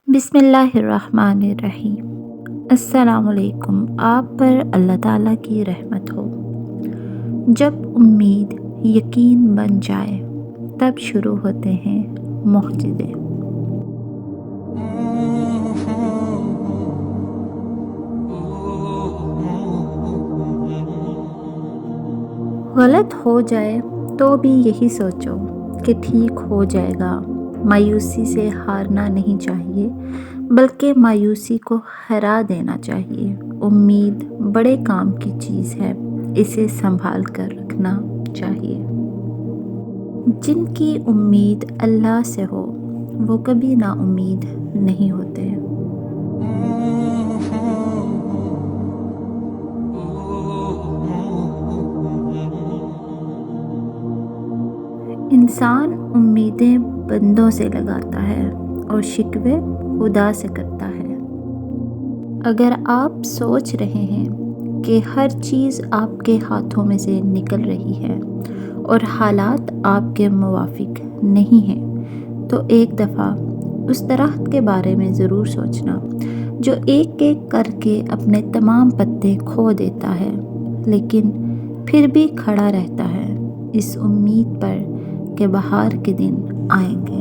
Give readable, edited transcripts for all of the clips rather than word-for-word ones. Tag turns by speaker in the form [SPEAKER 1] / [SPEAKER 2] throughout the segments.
[SPEAKER 1] बिस्मिल्लाहिर्रहमानिर्रहीम। अस्सलामुअलैकुम। आप पर अल्लाह ताला की रहमत हो। जब उम्मीद यकीन बन जाए तब शुरू होते हैं मुआजिज़े। गलत हो जाए तो भी यही सोचो कि ठीक हो जाएगा। मायूसी से हारना नहीं चाहिए, बल्कि मायूसी को हरा देना चाहिए। उम्मीद बड़े काम की चीज़ है, इसे संभाल कर रखना चाहिए। जिनकी उम्मीद अल्लाह से हो वो कभी ना उम्मीद नहीं होते। इंसान उम्मीदें बंदों से लगाता है और शिकवे खुदा से करता है। अगर आप सोच रहे हैं कि हर चीज़ आपके हाथों में से निकल रही है और हालात आपके मुवाफिक नहीं हैं, तो एक दफ़ा उस दरख्त के बारे में ज़रूर सोचना जो एक एक करके अपने तमाम पत्ते खो देता है, लेकिन फिर भी खड़ा रहता है इस उम्मीद पर कि बहार के दिन आएंगे।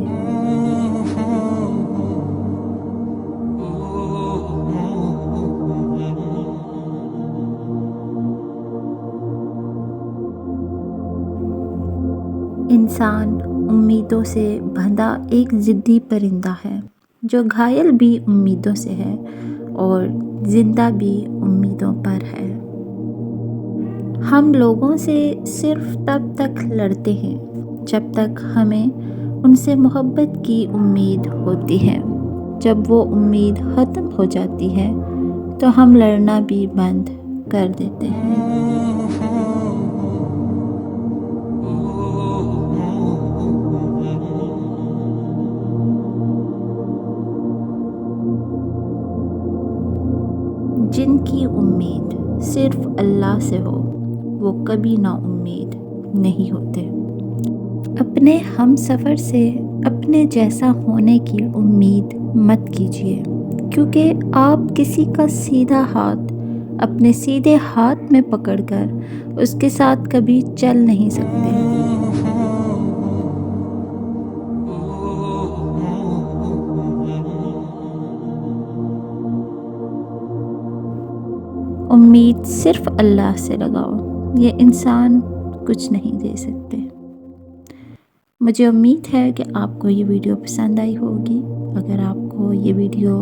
[SPEAKER 1] इंसान उम्मीदों से बंधा एक ज़िद्दी परिंदा है जो घायल भी उम्मीदों से है और ज़िंदा भी उम्मीदों पर है। हम लोगों से सिर्फ तब तक लड़ते हैं जब तक हमें उनसे मोहब्बत की उम्मीद होती है। जब वो उम्मीद ख़त्म हो जाती है तो हम लड़ना भी बंद कर देते हैं। जिनकी उम्मीद सिर्फ अल्लाह से हो वो कभी ना उम्मीद नहीं होते। अपने हम सफ़र से अपने जैसा होने की उम्मीद मत कीजिए, क्योंकि आप किसी का सीधा हाथ अपने सीधे हाथ में पकड़कर उसके साथ कभी चल नहीं सकते। उम्मीद सिर्फ अल्लाह से लगाओ, ये इंसान कुछ नहीं दे सकते। मुझे उम्मीद है कि आपको ये वीडियो पसंद आई होगी। अगर आपको ये वीडियो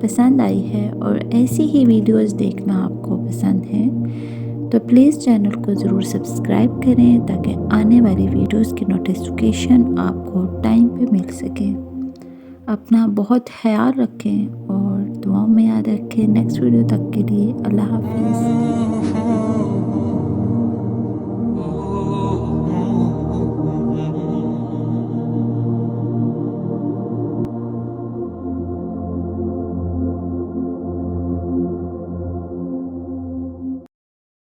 [SPEAKER 1] पसंद आई है और ऐसी ही वीडियोस देखना आपको पसंद है तो प्लीज़ चैनल को ज़रूर सब्सक्राइब करें ताकि आने वाली वीडियोस की नोटिफिकेशन आपको टाइम पे मिल सके। अपना बहुत ख्याल रखें और दुआओं में याद रखें। नेक्स्ट वीडियो तक के लिए अल्लाह हाफिज़।